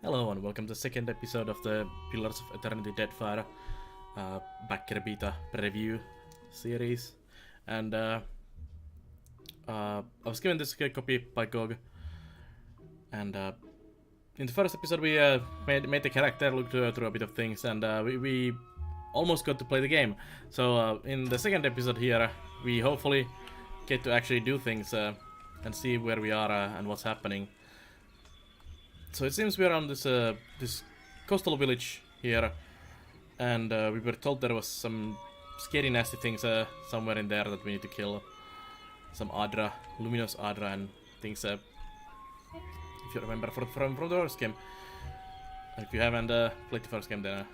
Hello and welcome to the second episode of the Pillars of Eternity Deadfire backer beta preview series. And I was given this copy by GOG, and in the first episode we made the character look through a bit of things, and we almost got to play the game. So in the second episode here, we hopefully get to actually do things and see where we are and what's happening. So it seems we're on this this coastal village here, and we were told there was some scary, nasty things somewhere in there that we need to kill. Some Adra, luminous Adra, and things. If you remember from the first game, and if you haven't played the first game, then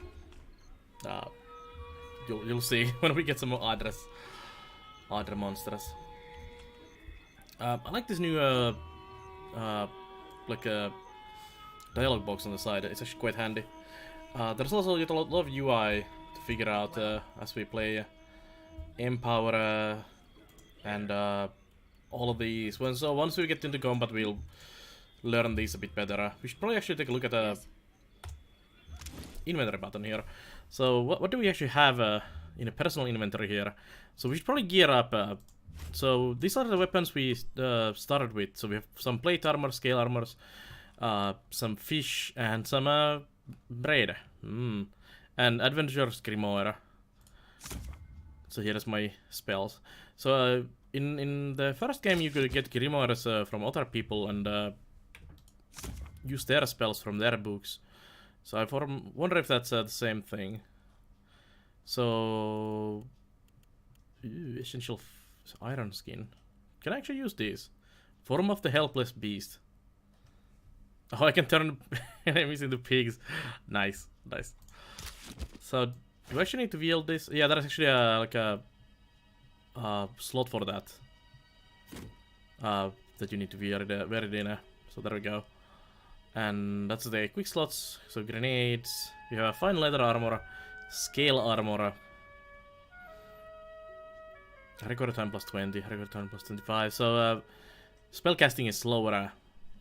you'll see when we get some more Adra monsters. I like this new like a dialogue box on the side. It's actually quite handy. There's also a lot of UI to figure out as we play. Empower and all of these. So once we get into combat, we'll learn these a bit better. We should probably actually take a look at the inventory button here. So what do we actually have in a personal inventory here? So we should probably gear up. So these are the weapons we started with. So we have some plate armor, scale armors, some fish, and some bread. And Adventurer's Grimoire. So here's my spells. So in the first game you could get Grimoires from other people and use their spells from their books. So I wonder if that's the same thing. So essential iron skin. Can I actually use these? Form of the helpless beast. Oh, I can turn enemies into pigs. Nice. So, do I actually need to wield this? Yeah, there's actually like a slot for that. That you need to wear it in. So there we go. And that's the quick slots. So grenades. You have a fine leather armor, scale armor. Record time plus 20, record time plus 25. So spellcasting is slower.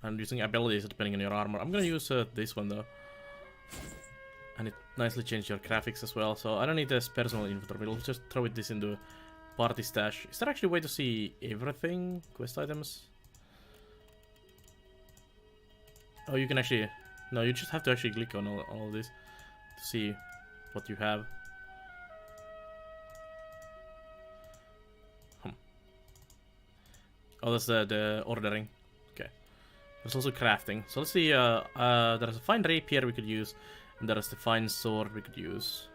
And using abilities depending on your armor. I'm gonna use this one though. And it nicely changed your graphics as well. So I don't need this personal inventory. We'll just throw this into party stash. Is there actually a way to see everything? Quest items? Oh, you can actually... No, you just have to actually click on all of this to see what you have. Oh, that's the ordering. Okay. There's also crafting. So let's see, there's a fine rapier we could use, and there's the fine sword we could use.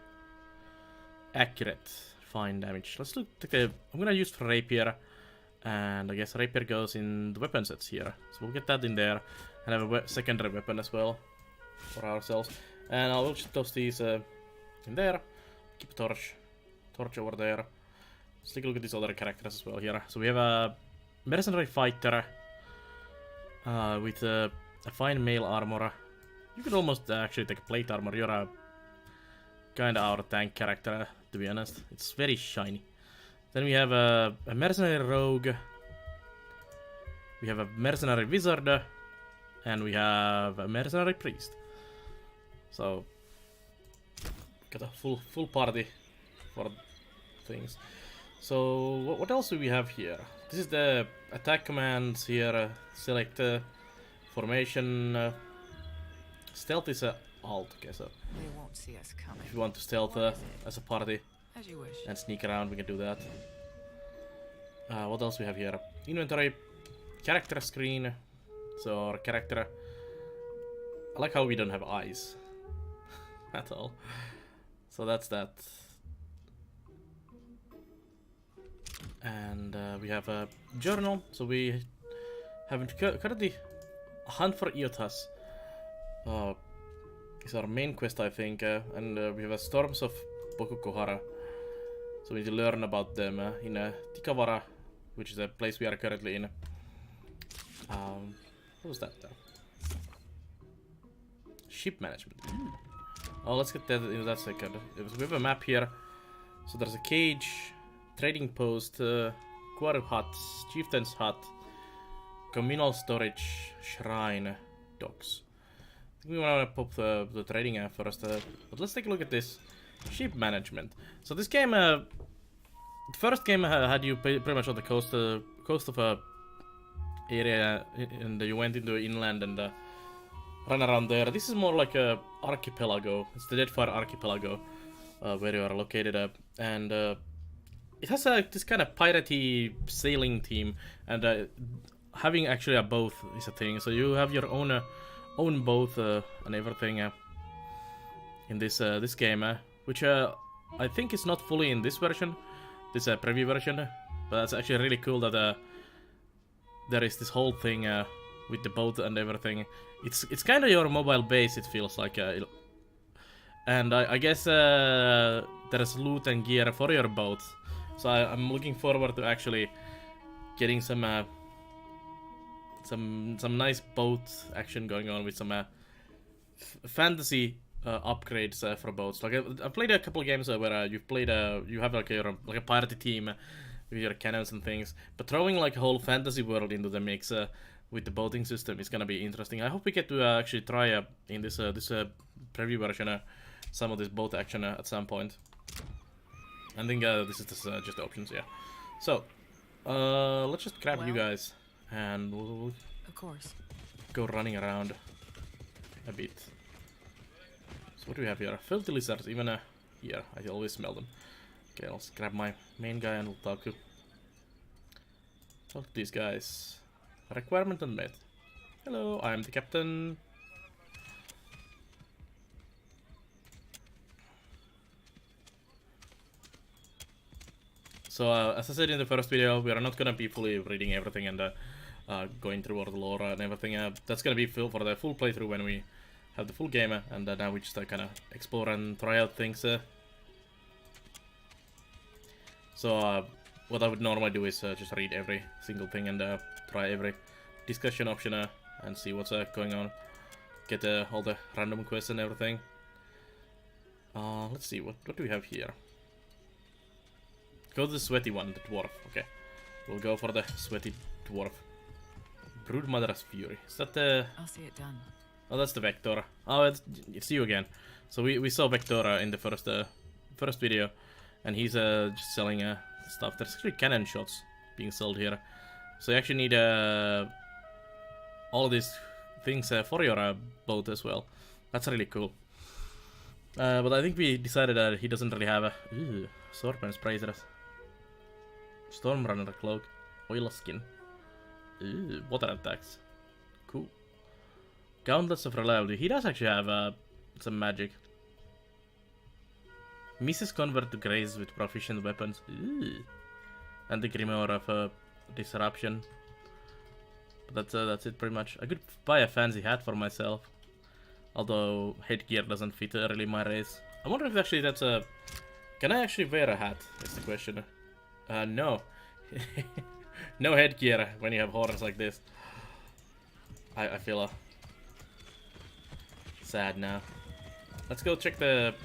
Accurate, fine damage. Let's look at the... I'm gonna use rapier, and I guess rapier goes in the weapon sets here. So we'll get that in there, and have a secondary weapon as well for ourselves. And I'll just toss these in there. Keep a torch over there. Let's take a look at these other characters as well here. So we have a mercenary fighter. With a fine mail armor. You could almost actually take a plate armor. You're a kinda our tank character, to be honest. It's very shiny. Then we have a mercenary rogue. We have a mercenary wizard. And we have a mercenary priest. So got a full party for things. So what else do we have here? This is the attack commands here. Select formation. Stealth is alt, okay, so They won't see us coming. if you want to stealth as a party As you wish. and sneak around, we can do that. What else we have here? Inventory, character screen. So our character. I like how we don't have eyes at all. So that's that. And we have a journal, so we have currently hunt for Iotas. Is our main quest, I think, and we have a Storms of Bokukohara. So we need to learn about them in Tikawara, which is the place we are currently in. What was that though? Ship management. Oh, let's get that in that second. We have a map here. So there's a cage, trading post, quarry hut, chieftain's hut, communal storage, shrine, docks. think we want to pop the trading first, but let's take a look at this ship management. So this game, the first game had you pretty much on the coast of a area, and you went into inland and run around there. This is more like a archipelago. It's the Deadfire archipelago where you are located, and it has this kind of piratey sailing team, and having actually a boat is a thing. So you have your own boat and everything in this this game, which I think is not fully in this version, this preview version, but that's actually really cool that there is this whole thing with the boat and everything. It's kind of your mobile base, it feels like, and I guess there's loot and gear for your boat. So I'm looking forward to actually getting some nice boat action going on with some fantasy upgrades for boats. Like I've played a couple of games where you have like a party team with your cannons and things, but throwing like a whole fantasy world into the mix with the boating system is gonna be interesting. I hope we get to actually try in this preview version some of this boat action at some point. I think this is just the options, yeah. So let's just grab you guys and we'll Of course. go running around a bit. So what do we have here? Filthy lizards, even here. I always smell them. Okay, let's grab my main guy and we'll talk to these guys. Requirement unmet. Hello, I am the captain. So as I said in the first video, we are not gonna be fully reading everything and going through all the lore and everything. That's gonna be for the full playthrough when we have the full game, and now we just kind of explore and try out things. So what I would normally do is just read every single thing and try every discussion option and see what's going on. Get all the random quests and everything. Let's see, what do we have here? Go to the sweaty one, the dwarf. Okay, we'll go for the sweaty dwarf. Broodmother's Fury. Is that the... I'll see it done. Oh, that's the Vector. Oh, it's you again. So we saw Vector in the first video, and he's just selling stuff. There's actually cannon shots being sold here. So you actually need all these things for your boat as well. That's really cool. But I think we decided that he doesn't really have a... Swordman sprays at us. Stormrunner cloak. Oil skin. Water attacks. Cool. Gauntlets of reliability. He does actually have some magic. Misses convert to graze with proficient weapons. And the Grimoire of disruption. But that's it pretty much. I could buy a fancy hat for myself. Although headgear doesn't fit really my race. I wonder if actually that's a... Can I actually wear a hat? Is the question. No. No headgear when you have horns like this. I feel sad now. Let's go check the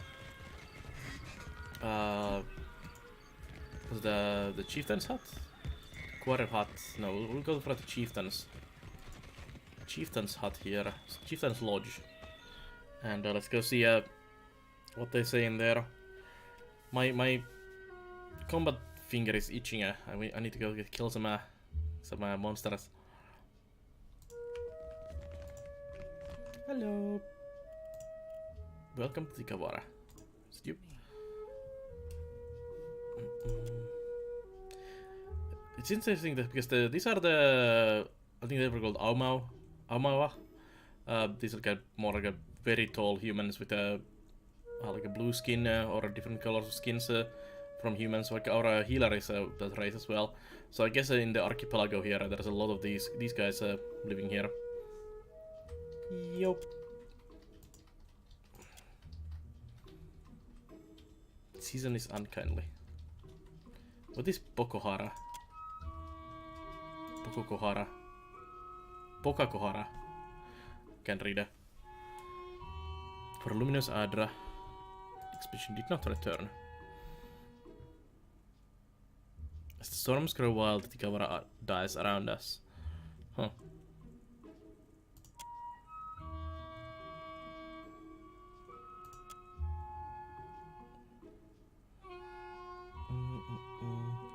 chieftain's hut? Quarter hut. No, we'll go for the chieftain's hut here. Chieftain's lodge. And let's go see what they say in there. My combat finger is itching. I need to go kill some monsters. Hello. Welcome to the Kawara. It's interesting that because these are the, I think they were called Aumawa. These are like more like a very tall humans with a like a blue skin or different colors of skins from humans. Like our healer is that race as well. So I guess in the archipelago here, there's a lot of these guys living here. Yup. Season is unkindly. What is Bokohara? Bokokohara. Pokakohara. Can't read it. For Luminous Adra, expedition did not return. As the storms grow wild, the Kawara dies around us. Huh.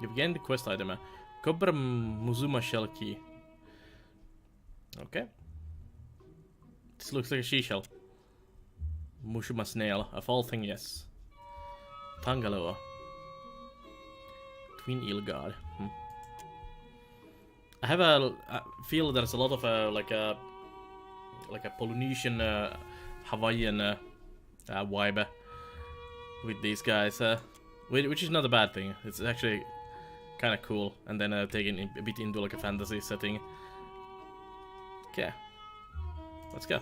You've gained the quest item. Copper Muzuma shell key. Okay. This looks like a she shell. Mushuma snail. A fall thing, yes. Tangaloa. Twin eel god. I have a feel there's a lot of like a Polynesian, Hawaiian vibe with these guys, which is not a bad thing. It's actually kind of cool, and then taken a bit into like a fantasy setting. Okay, let's go.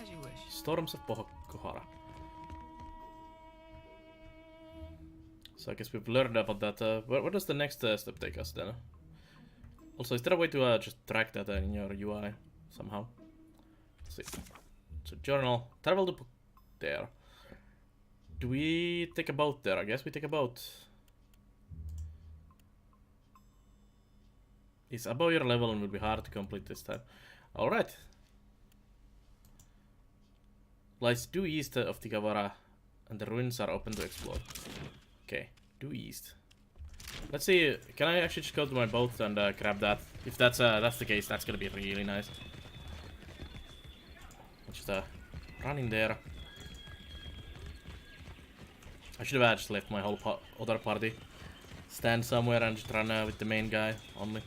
As you wish. Storms of Pohokohara. So I guess we've learned about that. Where does the next step take us then? Also, is there a way to just track that in your UI somehow? Let's see. So journal, travel to there. Do we take a boat there? I guess we take a boat. It's above your level and will be hard to complete this time. Alright. Lies due east of Tigawara, and the ruins are open to explore. Okay, due east. Let's see, can I actually just go to my boat and grab that? If that's the case, that's gonna be really nice. Just run in there. I should have just left my whole other party stand somewhere and just run with the main guy only.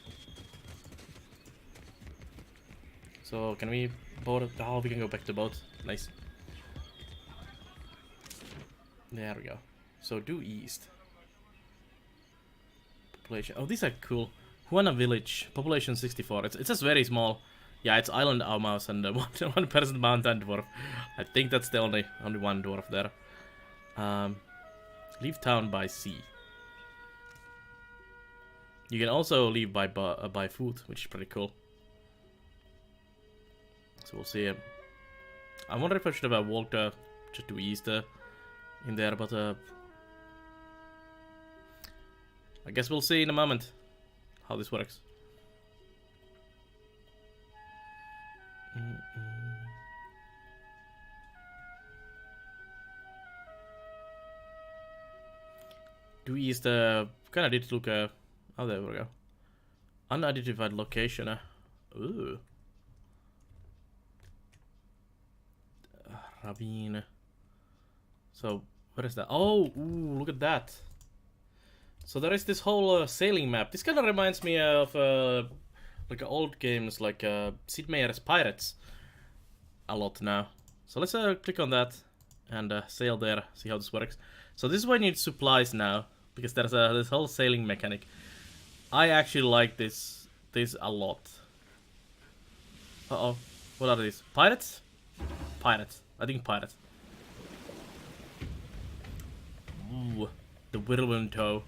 So can we board? Oh, we can go back to the boat. Nice. There we go. So due east. Population. Oh, these are cool. Huana village. Population 64. It's just very small. Yeah, it's island mouse and one person mountain dwarf. I think that's the only one dwarf there. Leave town by sea. You can also leave by foot, which is pretty cool. So we'll see. I wonder if I should have walked just to east in there, but I guess we'll see in a moment how this works. Due east kind of did look oh, there we go. Unidentified location. Ooh. Ravine. So, where is that? Oh, ooh, look at that. So there is this whole sailing map. This kind of reminds me of like old games like Sid Meier's Pirates a lot now. So let's click on that and sail there, see how this works. So this is why you need supplies now, because there's this whole sailing mechanic. I actually like this a lot. Uh-oh. What are these? Pirates? Pirates. I think pirates. Ooh, the whirlwind tow.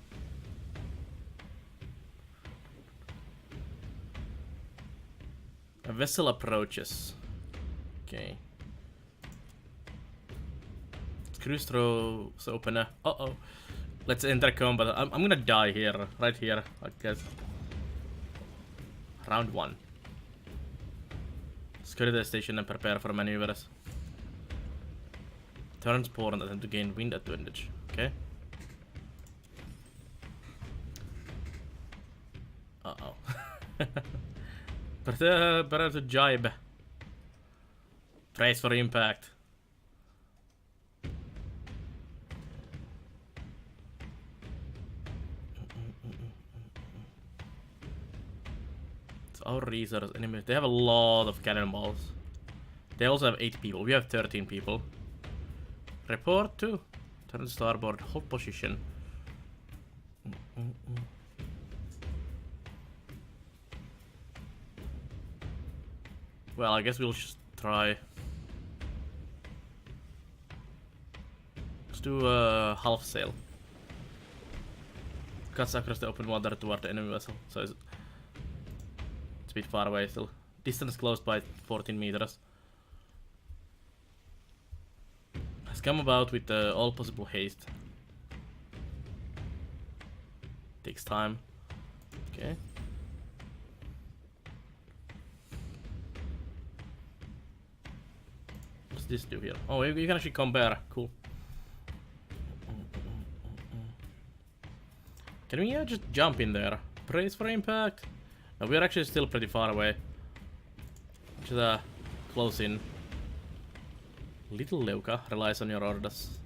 A vessel approaches. Okay. Cruise throws open. Uh-oh. Let's enter combat. I'm gonna die here. Right here, I guess. Round 1. Secure the station and prepare for maneuvers. Turn sport and attempt to gain wind advantage. Okay. Uh-oh. Better to jibe. Brace for impact. It's our resource enemies. They have a lot of cannonballs. They also have 8 people. We have 13 people. Report to. Turn to starboard. Hold position. Well, I guess we'll just try. Let's do a half sail. Cuts across the open water toward the enemy vessel. So it's a bit far away still. Distance closed by 14 meters. Has come about with all possible haste. Takes time. Okay. What's this do here? Oh, you can actually compare. Cool. Can we just jump in there? Brace for impact? No, we're actually still pretty far away. Just close in. Little Leuka relies on your orders.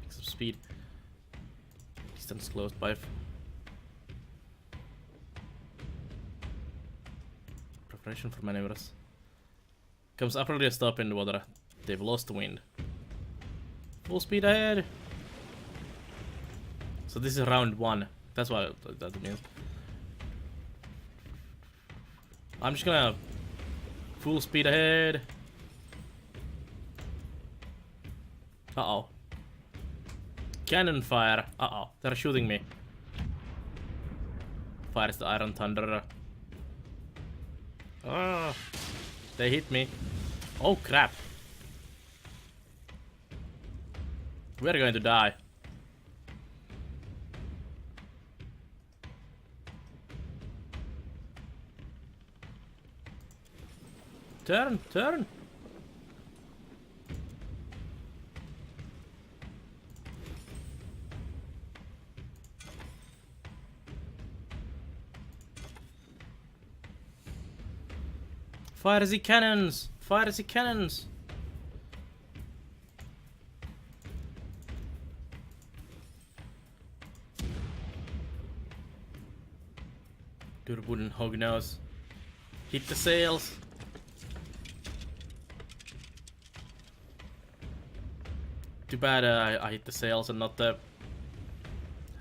Picks up speed. Distance closed by. Preparation for maneuvers. Comes abruptly a stop in the water. They've lost the wind. Full speed ahead! So this is round 1. That's what that means. I'm just gonna full speed ahead. Uh-oh. Cannon fire. Uh-oh. They're shooting me. Fires the Iron Thunder. Ah, they hit me. Oh crap. We're going to die. Turn, turn. Fire the cannons! Fire the cannons! Do the wooden hog nose. Hit the sails! Too bad I hit the sails and not the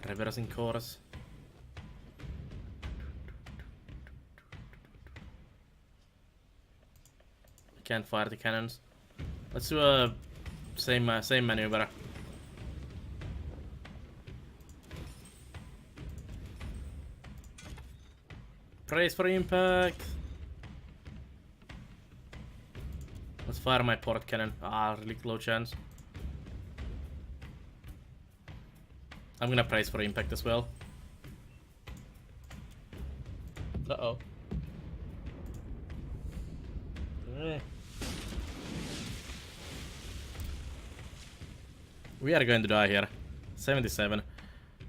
reversing course. Can't fire the cannons. Let's do a same maneuver. Brace for impact. Let's fire my port cannon. Ah, really low chance. I'm gonna brace for impact as well. Uh-oh. We are going to die here. 77.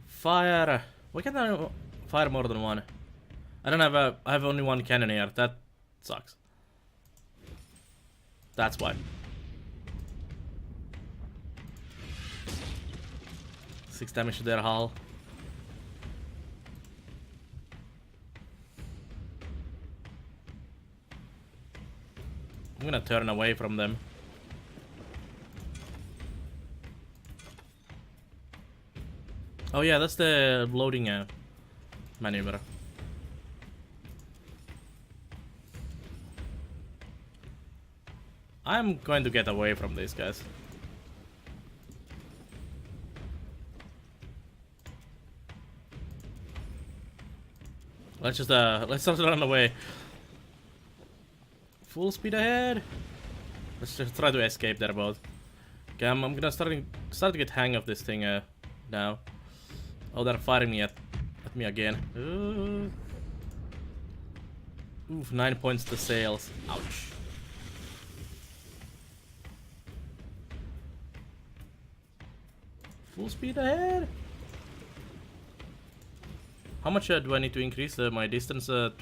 Fire! Why can't I fire more than one? I don't have I have only one cannon here. That sucks. That's why. 6 damage to their hull. I'm gonna turn away from them. Oh yeah, that's the loading maneuver. I'm going to get away from these guys. Let's just run away. Full speed ahead. Let's just try to escape their boat. Okay, I'm gonna start to get hang of this thing now. Oh, they're firing me at me again. Oof, 9 points to sails. Ouch. Full speed ahead. How much do I need to increase my distance to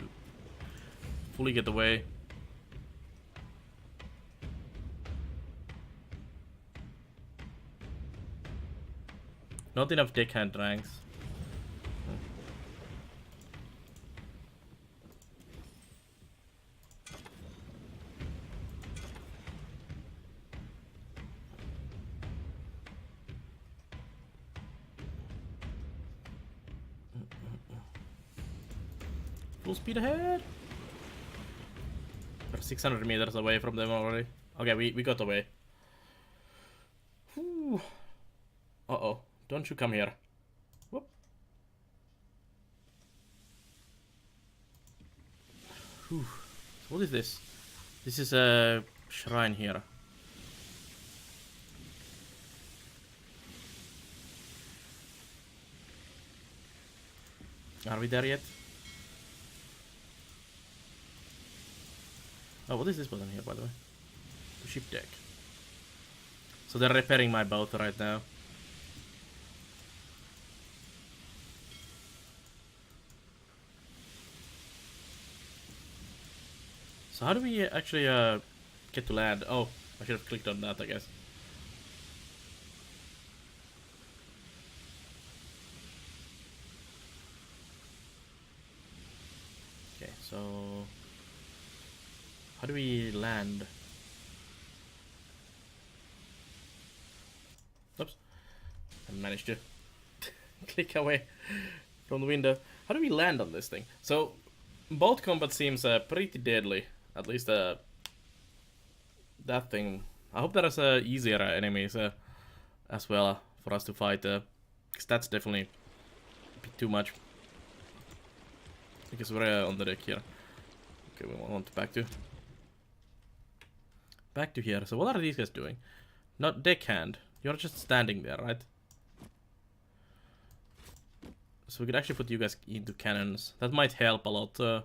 fully get away? Not enough deckhand ranks. Full speed ahead. We're 600 meters away from them already. Okay, we got away. Whew. Uh-oh. Don't you come here. Whoop. Whew. What is this? This is a shrine here. Are we there yet? Oh, what is this button here, by the way? The ship deck. So they're repairing my boat right now. So how do we actually get to land? Oh, I should have clicked on that, I guess. Okay, so how do we land? Oops, I managed to click away from the window. How do we land on this thing? So both combat seems pretty deadly. At least that thing. I hope there's easier enemies as well for us to fight. Because that's definitely a bit too much. Because we're on the deck here. Okay, we want back to here. So what are these guys doing? Not deckhand. You're just standing there, right? So we could actually put you guys into cannons. That might help a lot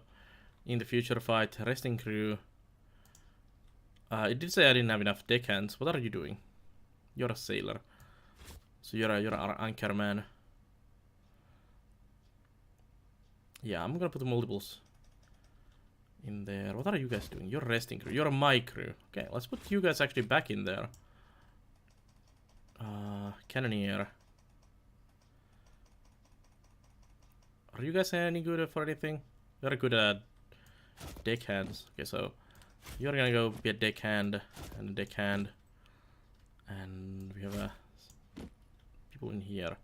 in the future fight. Resting crew. It did say I didn't have enough deckhands. What are you doing? You're a sailor. So you're an anchor man. Yeah, I'm gonna put multiples in there. What are you guys doing? You're resting crew. You're my crew. Okay, let's put you guys actually back in there. Cannoneer. Are you guys any good for anything? You're good at deckhands. Okay, so you're gonna go be a deckhand and a deckhand. And we have people in here.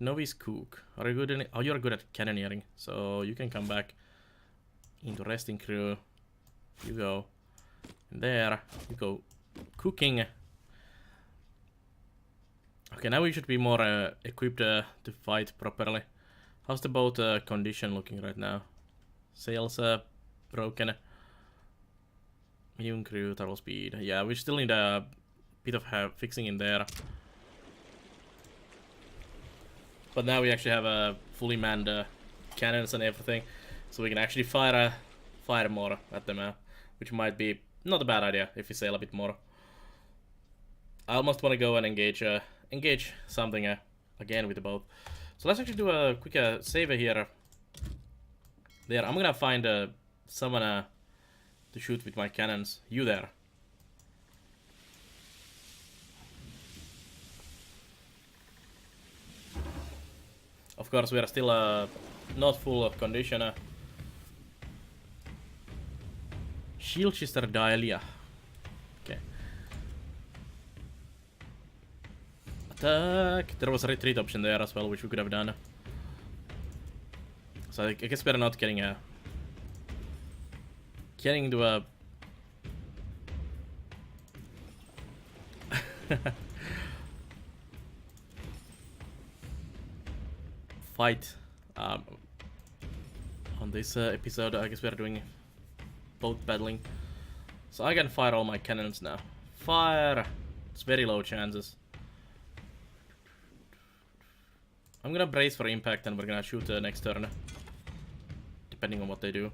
Novice cook. Are you good in it? Oh, you're good at cannoneering. So you can come back into resting crew. You go in there. You go cooking. Okay, now we should be more equipped to fight properly. How's the boat condition looking right now? Sails broken. Medium crew, throttle speed. Yeah, we still need a bit of fixing in there. But now we actually have a fully manned cannons and everything, so we can actually fire more at them, which might be not a bad idea if we sail a bit more. I almost want to go and engage something again with the boat. So let's actually do a quick save here. There, I'm gonna find someone to shoot with my cannons. You there. Of course, we are still not full of condition. Shielchester Dahlia. Okay. Attack. There was a retreat option there as well, which we could have done. So I guess we're not getting to a fight on this episode. I guess we're doing boat battling. So I can fire all my cannons now. Fire! It's very low chances. I'm gonna brace for impact and we're gonna shoot next turn. Depending on what they do.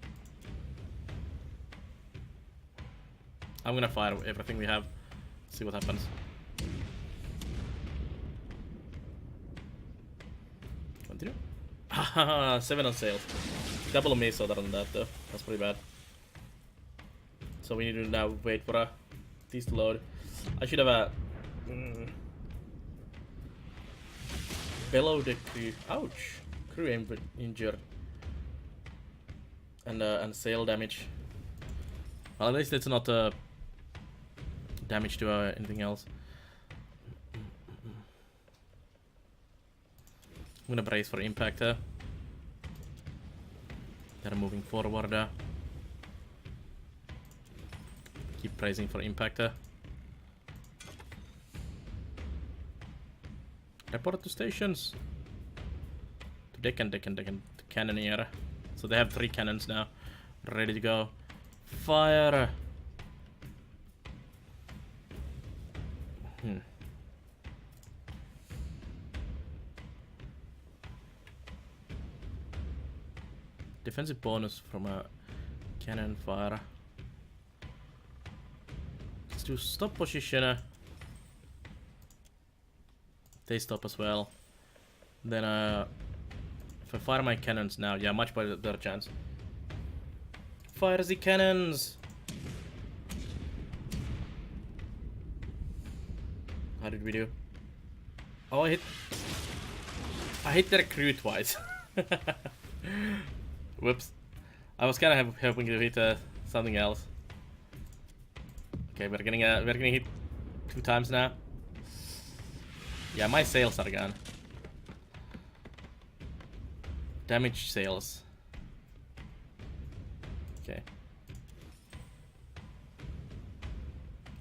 I'm gonna fire everything we have. See what happens. Continue. Haha, 7 on sails. Double miss other than that though. That's pretty bad. So we need to now wait for these to load. I should have a below the crew. Ouch! Crew injured. And sail damage. Well, at least it's not damage to anything else. I'm gonna brace for impact. They're moving forward. Keep bracing for impact. Report to stations. To deck and cannoneer. So they have 3 cannons now. Ready to go. Fire! Defensive bonus from a cannon fire. Let's do stop position. They stop as well. Then if I fire my cannons now, yeah, much better chance. Fire the cannons! How did we do? Oh, I hit their crew twice. Whoops. I was kind of hoping to hit something else. Okay, we're getting hit 2 times now. Yeah, my sails are gone. Damaged sails. Okay.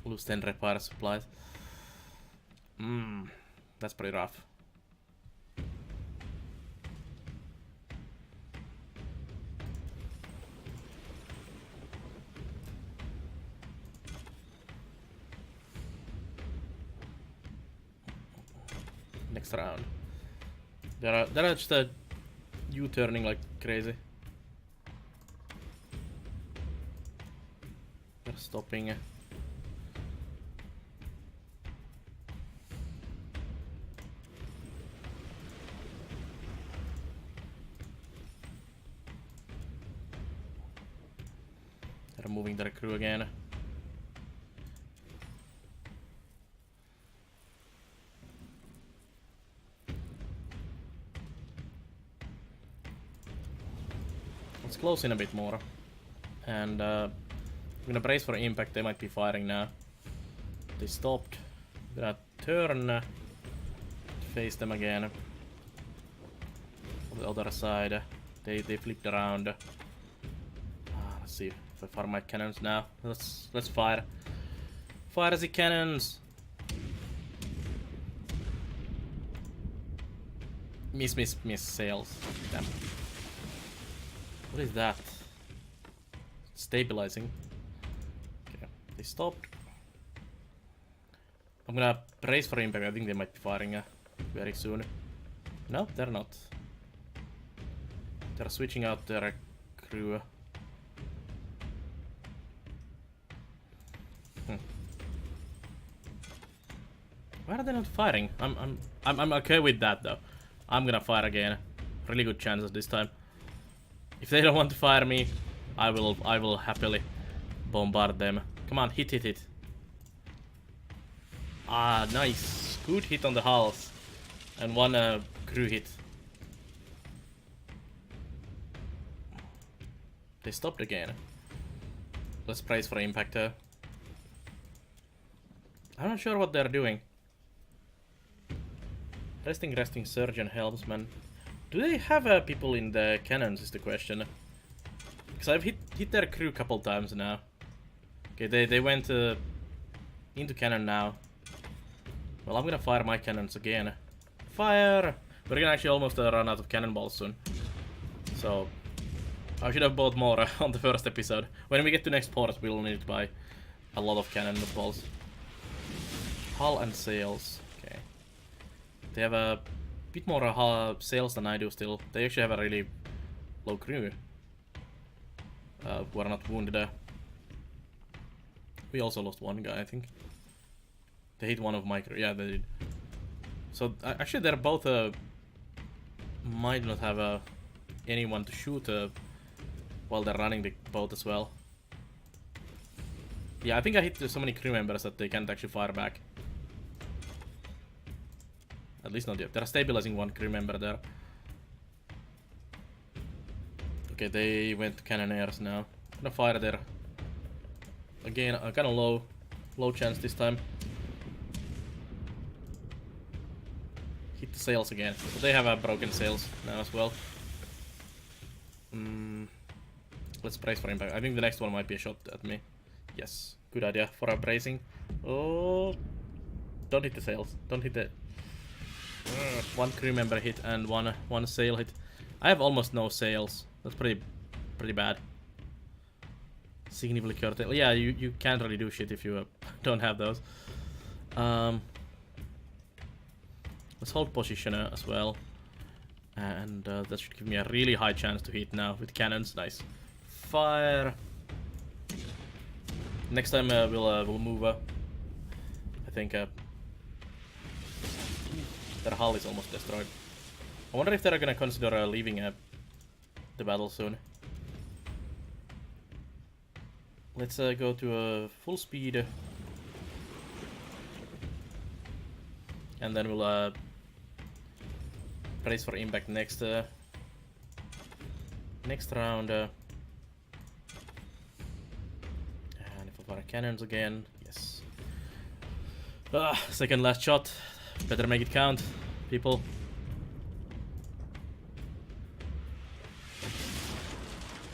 Lose 10 repair supplies. That's pretty rough. Next round. They're just U-turning like crazy. They're stopping. They're moving their crew again. Let's close in a bit more. And I'm gonna brace for impact. They might be firing now. They stopped. I'm gonna turn, face them again. On the other side, they flipped around. Let's see if I fire my cannons now. Let's fire. Fire the cannons. Miss sails. Damn. What is that? Stabilizing. Okay, they stopped. I'm gonna brace for impact. I think they might be firing very soon. No, they're not. They're switching out their crew. Why are they not firing? I'm okay with that though. I'm gonna fire again. Really good chances this time. If they don't want to fire me, I will happily bombard them. Come on, hit. Ah, nice. Good hit on the hulls. And one crew hit. They stopped again. Let's brace for impact. I'm not sure what they're doing. Resting, surgeon, helmsman. Do they have people in the cannons is the question. Because I've hit their crew a couple times now. Okay, they went into cannon now. Well, I'm gonna fire my cannons again. Fire! We're gonna actually almost run out of cannonballs soon. So, I should have bought more on the first episode. When we get to next port, we'll need to buy a lot of cannonballs. Hull and sails. Okay. They have a bit more sails than I do still. They actually have a really low crew. Who are not wounded. We also lost one guy, I think. They hit one of my crew. Yeah, they did. So, actually they're both might not have anyone to shoot while they're running the boat as well. Yeah, I think I hit so many crew members that they can't actually fire back. At least not yet. They're stabilizing one crew member there. Okay, they went to cannoneers now. I'm gonna fire there. Again, kind of low chance this time. Hit the sails again. So they have broken sails now as well. Let's brace for impact. I think the next one might be a shot at me. Yes, good idea for a bracing. Oh, don't hit the sails. Don't hit the. One crew member hit and one sail hit. I have almost no sails. That's pretty bad. Significantly curtail. Yeah, you can't really do shit if you don't have those. Let's hold position as well, and that should give me a really high chance to hit now with cannons. Nice. Fire. Next time we'll move. I think. Their hull is almost destroyed. I wonder if they're gonna consider leaving the battle soon. Let's go to full speed. And then we'll brace for impact next round. And if I fire cannons again, yes. Second last shot. Better make it count, people.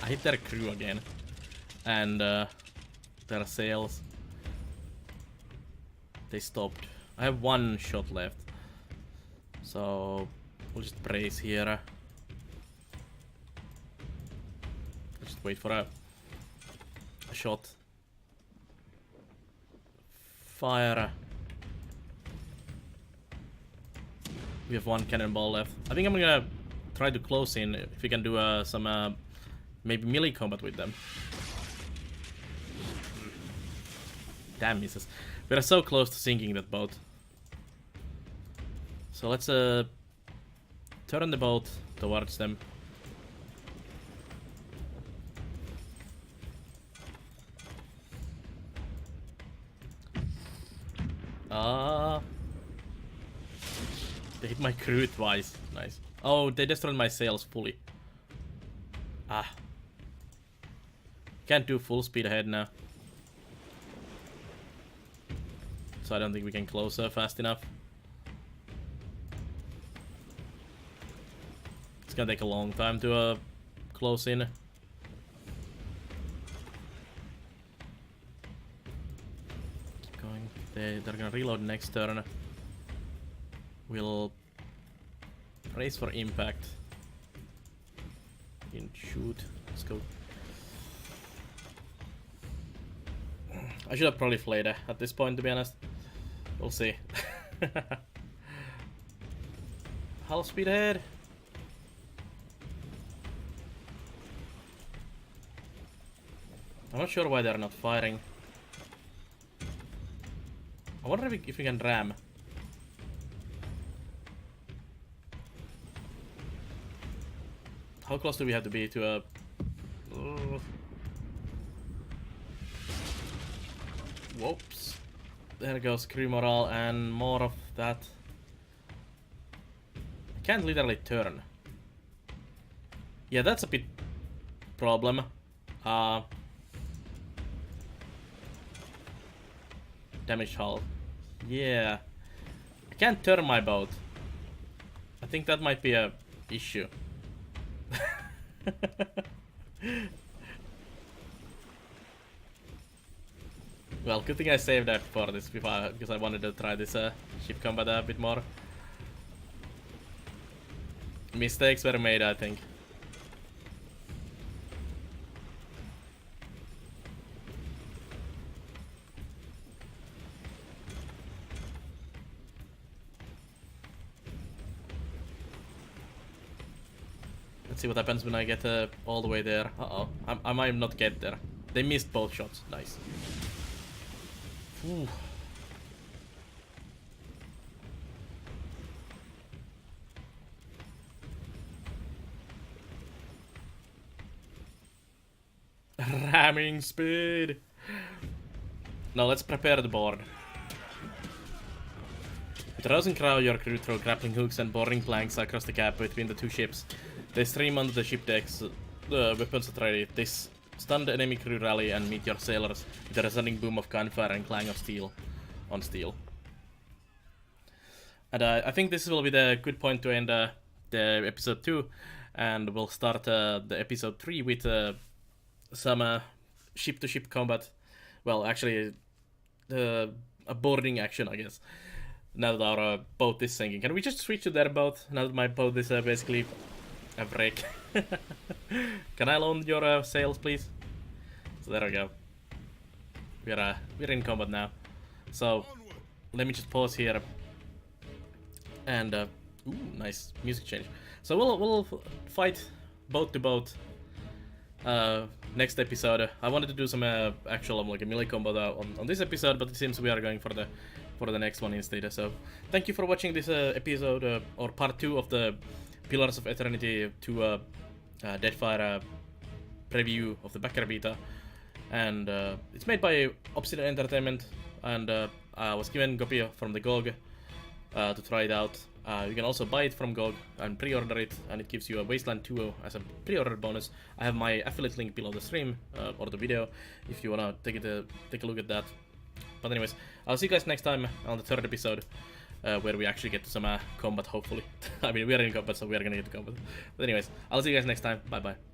I hit their crew again. And their sails. They stopped. I have one shot left. So we'll just brace here. Just wait for a shot. Fire. We have one cannonball left. I think I'm gonna try to close in if we can do some maybe melee combat with them. Damn misses. We are so close to sinking that boat. So let's turn the boat towards them. They hit my crew twice. Nice. Oh, they destroyed my sails fully. Can't do full speed ahead now. So I don't think we can close fast enough. It's gonna take a long time to close in. Keep going. They're gonna reload next turn. We'll race for impact. Didn't shoot. Let's go. I should have probably flayed at this point, to be honest. We'll see. Half speed ahead. I'm not sure why they're not firing. I wonder if we can ram. How close do we have to be to a... Whoops. There goes crew morale and more of that. I can't literally turn. Yeah, that's a bit problem. Damaged hull. Yeah. I can't turn my boat. I think that might be a issue. Well, good thing I saved that for this because I wanted to try this ship combat a bit more. Mistakes were made, I think. Let's see what happens when I get all the way there. Uh-oh. I might not get there. They missed both shots. Nice. Ooh. Ramming speed. Now let's prepare the board. With Rosencrow, your crew throw grappling hooks and boarding planks across the gap between the two ships. They stream onto the ship decks, weapons at ready. This stun the enemy crew rally and meet your sailors with a resounding boom of gunfire and clang of steel on steel. And I think this will be the good point to end the episode 2, and we'll start the episode 3 with some ship-to-ship combat. Well, actually, a boarding action, I guess. Now that our boat is sinking. Can we just switch to their boat now that my boat is basically a wreck? Can I loan your sails, please? So there we go. We're in combat now. So let me just pause here. And ooh, nice music change. So we'll fight boat to boat. Next episode. I wanted to do some actual like a melee combat on this episode, but it seems we are going for the next one instead. So thank you for watching this episode or part 2 of the Pillars of Eternity 2 Deadfire preview of the backer beta. and it's made by Obsidian Entertainment, and I was given a copy from the GOG to try it out. You can also buy it from GOG and pre-order it, and it gives you a Wasteland 2 as a pre-order bonus. I have my affiliate link below the stream or the video if you wanna take a look at that. But anyways, I'll see you guys next time on the 3rd episode, where we actually get to some combat, hopefully. I mean, we are in combat, so we are gonna get to combat. But anyways, I'll see you guys next time. Bye bye.